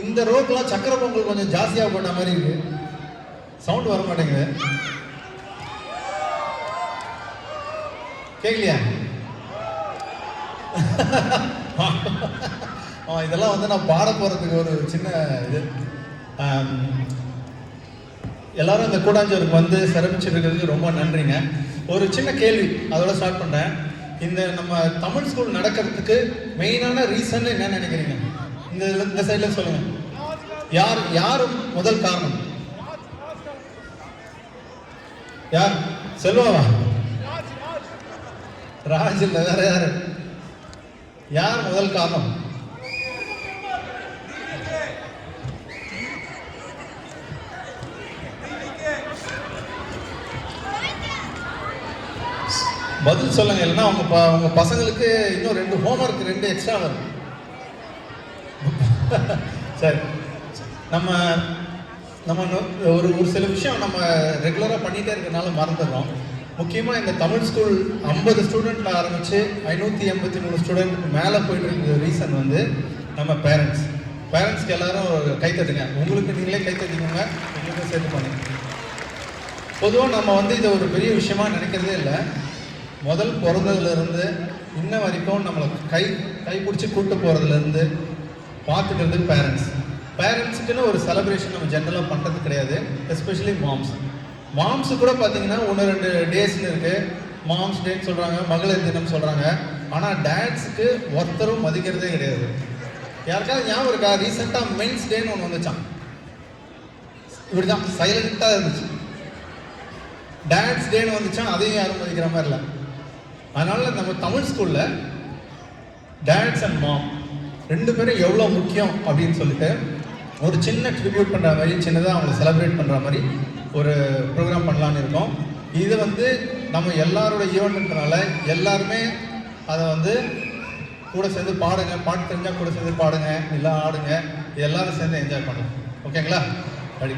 இந்த ரோக்கெல்லாம் சக்கரை பொங்கல் கொஞ்சம் ஜாஸ்தியாக போட்ட மாதிரி இருக்கு. சவுண்ட் வர மாட்டேங்குது. கேட்கலையா? இதெல்லாம் வந்து நான் பாட போகிறதுக்கு ஒரு சின்ன இது. எல்லாரும் இந்த கூடாஞ்சோருக்கு வந்து சிறப்பிச்சுட்டு இருக்கிறதுக்கு ரொம்ப நன்றிங்க. ஒரு சின்ன கேள்வி அதோட ஸ்டார்ட் பண்ணுறேன். இந்த நம்ம தமிழ் ஸ்கூல் நடக்கிறதுக்கு மெயினான ரீசன் என்ன நினைக்கிறீங்க? இந்த சைடில் சொல்லுங்க. யார் முதல் காரணம்? யார்? செல்வாவா? ராஜ் இல்லை, வேற யாரு? யார் முதல் காரணம்? பதில் சொல்லுங்க, இல்லைன்னா உங்க பசங்களுக்கு இன்னும் 2 ஹோம்ஒர்க் 2 எக்ஸ்ட்ரா வரும். சரி, நம்ம ஒரு சில விஷயம் நம்ம ரெகுலராக பண்ணிகிட்டே இருக்கிறனால மறந்துடுறோம். முக்கியமாக இந்த தமிழ் ஸ்கூல் 50 ஸ்டூடெண்ட்டில் ஆரம்பித்து 583 ஸ்டூடெண்ட்டுக்கு மேலே போயிட்டு இருக்கிற ரீசன் வந்து நம்ம பேரண்ட்ஸ்க்கு எல்லாரும் கைத்தட்டுங்க. உங்களுக்கு நீங்களே கைத்தட்டிக்கோங்க, உங்களுக்கும் சேர்த்து பண்ணுங்க. பொதுவாக நம்ம வந்து இதை ஒரு பெரிய விஷயமா நினைக்கிறதே இல்லை. முதல் பிறந்ததுலேருந்து இன்ன வரைக்கும் நம்மளை கை பிடிச்சி கூப்பிட்டு போகிறதுலேருந்து பார்த்துக்கிறது பேரண்ட்ஸுக்குன்னு ஒரு செலிப்ரேஷன் நம்ம ஜென்ரலாக பண்ணுறது கிடையாது. எஸ்பெஷலி மாம்ஸு கூட பார்த்தீங்கன்னா 1-2 டேஸ்ன்னு இருக்குது. மாம்ஸ் டேன்னு சொல்கிறாங்க, மகளிர் தினம் சொல்கிறாங்க. ஆனால் டேட்ஸுக்கு ஒருத்தரும் மதிக்கிறதே கிடையாது. யாருக்காவது ஞாபகம் இருக்கா? ரீசெண்டாக மென்ஸ் டேன்னு ஒன்று வந்துச்சான். இப்படி தான் சைலண்ட்டாக இருந்துச்சு. டேட்ஸ் டேன்னு வந்துச்சான், அதையும் யாரும் மதிக்கிற மாதிரி இல்லை. அதனால் நம்ம தமிழ் ஸ்கூலில் டேட்ஸ் அண்ட் மாம் 2 பேரும் எவ்வளோ முக்கியம் அப்படின்னு சொல்லிட்டு ஒரு சின்ன ட்ரிபியூட் பண்ணுற மாதிரி, சின்னதாக அவங்களை செலிப்ரேட் பண்ணுற மாதிரி ஒரு ப்ரோக்ராம் பண்ணலான்னு இருக்கோம். இது வந்து நம்ம எல்லாரோட ஈவெண்ட்ன்றனால எல்லாருமே அதை வந்து கூட சேர்ந்து பாடுங்க, பாட்டு தெரிஞ்சால் கூட சேர்ந்து பாடுங்க, இல்லை ஆடுங்க, எல்லாரும் சேர்ந்து என்ஜாய் பண்ணலாம். ஓகேங்களா? படி.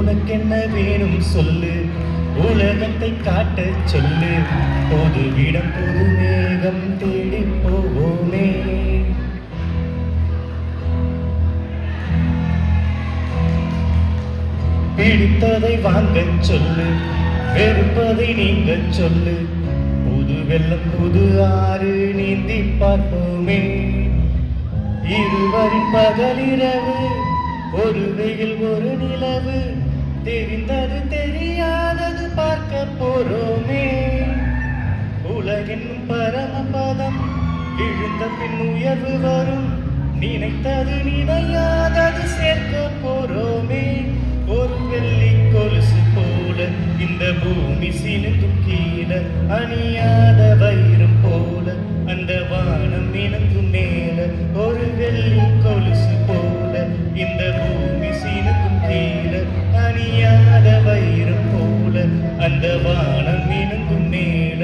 உனக்கென்ன வேணும் சொல்லு, உலகத்தை காட்டச் சொல்லு, பொதுவிடம் புது மேகம் தேடி போவோமே. பிடித்ததை வாங்கச் சொல்லு, வெறுப்பதை நீங்கச் சொல்லு, புது வெள்ளம் புது ஆறு நீந்தி பார்ப்போமே. இருவரின் பகலிரவு, ஒரு வெயில் ஒரு நிலவு, தெரிந்தது தெரியாதது பார்க்க போறோமே. உலகென்னும் பரமபதம், விழுந்த பின் உயர்வு வரும், நினைத்தது நினையாதது சேர்க்க போறோமே. ஒரு வெள்ளி கொலுசு போல இந்த பூமி சினுங்கும் கீழ, அணியாத வைரம் போல அந்த வானம் இணங்கும் மேல. ஒரு வெள்ளி கொலுசு போல இந்த பூமி சினுங்கும் கீழ, அணியாத வைரம் போல அந்த வானம் இணங்கும் மேல.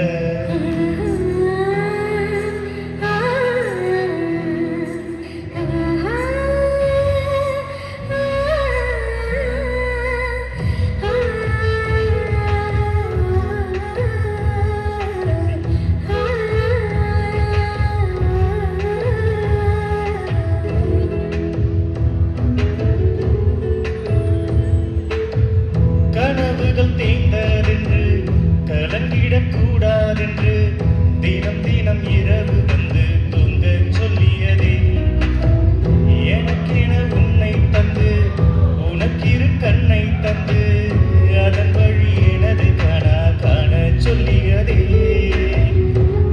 கனவுகள் தேய்ந்ததென்று கலங்கிடக் கூடாதென்று தினம் தினம் இரவு வந்து தூங்க சொல்லியதே. எனக்கென உன்னை தந்து உனக்கிரு கண்ணை தந்து அதன் வழி எனது கனா காண சொல்லியதே.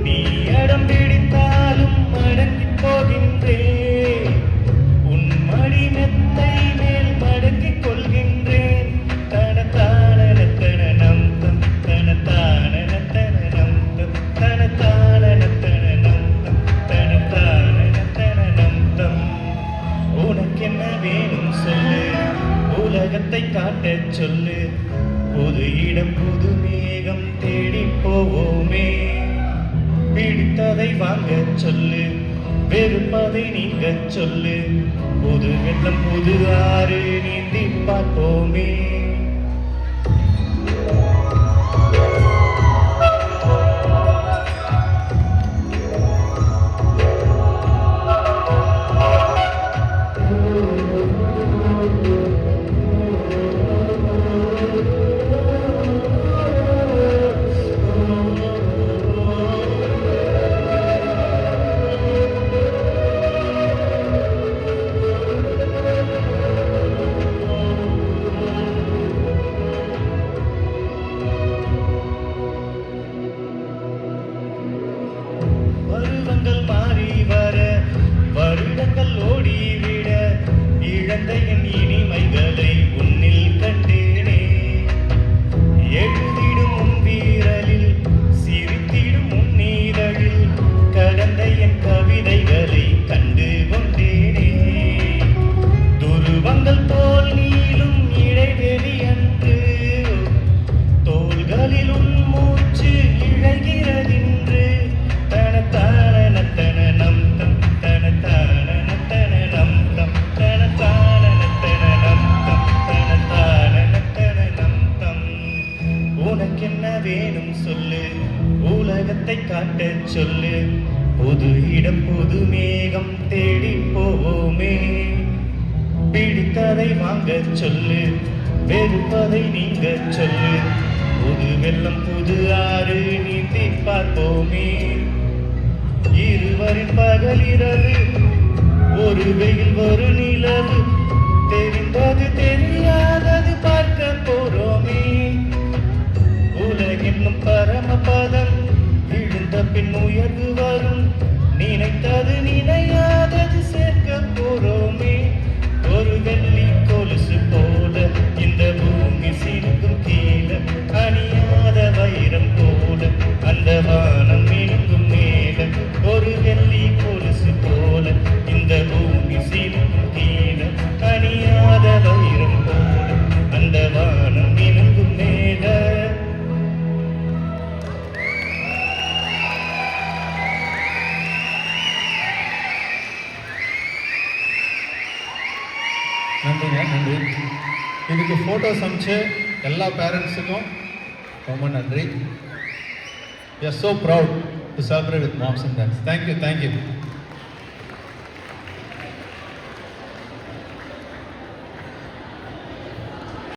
நீ அடம் பிடித்தாலும் அடங்கி போகின்றேன், உன் மடி மெத்தை மேல் மடங்கிக் கொள்கின்றேன். உனக்கென்ன வேணும் சொல்லு, உலகத்தை காட்டச் சொல்லு, புது இடம் புது மேகம் தேடி போவோமே. பிடித்ததை வாங்கச் சொல்லு, வெறுப்பதை நீங்கச் சொல்லு, புது வெள்ளம் புது ஆறு நீந்தி பார்ப்போமே. பருவங்கள் மாறி வர, வருடங்கள் ஓடிவிட, இழந்த என் இனிமைகளை உன்னில் கண்டேனே. எழுதிடும் உன் வீரலில், சிரித்திடும் உன் நீரலில், கடந்த என் கவிதைகளை கண்டு கொண்டேனே. துருவங்கள் போல் நீளும் இடைவெளி அன்று, தோள்களில் உன் மூச்சு இழைகிறதின்று. உனக்கென்ன வேணும் சொல்லு, உலகத்தை காட்டச் சொல்லு, புது இடம் புது மேகம் தேடி போவோமே. பிடித்ததை வாங்கச் சொல்லு, வெறுப்பதை நீங்கச் சொல்லு, புது வெள்ளம் புது ஆறு நீந்தி பார்ப்போமே. இருவரின் பகலிரவு, ஒரு வெயில் ஒரு நிலவு, தெரிந்தது தெரியாதது பார்க்க போறோமே. உலகென்னும் பரமபதம், விழுந்த பின் உயர்வு வரும், நினைத்தது நினையாதது சேர்க்க போறோமே. ஒரு வெள்ளி கொலுசு போல இந்த பூமி சினுங்கும் கீழ, அணியாத வைரம் போல அந்த வானம் இணங்கும் மேல. ஒரு வெள்ளி கொலுசு போல இந்த பூமி சினுங்கும் நன்றிங்க, நன்றி. இதுக்கு ஃபோட்டோஸ் அமிச்சு எல்லா பேரண்ட்ஸுக்கும் ரொம்ப நன்றி. We are so proud to celebrate with moms and dads. Thank you, thank you.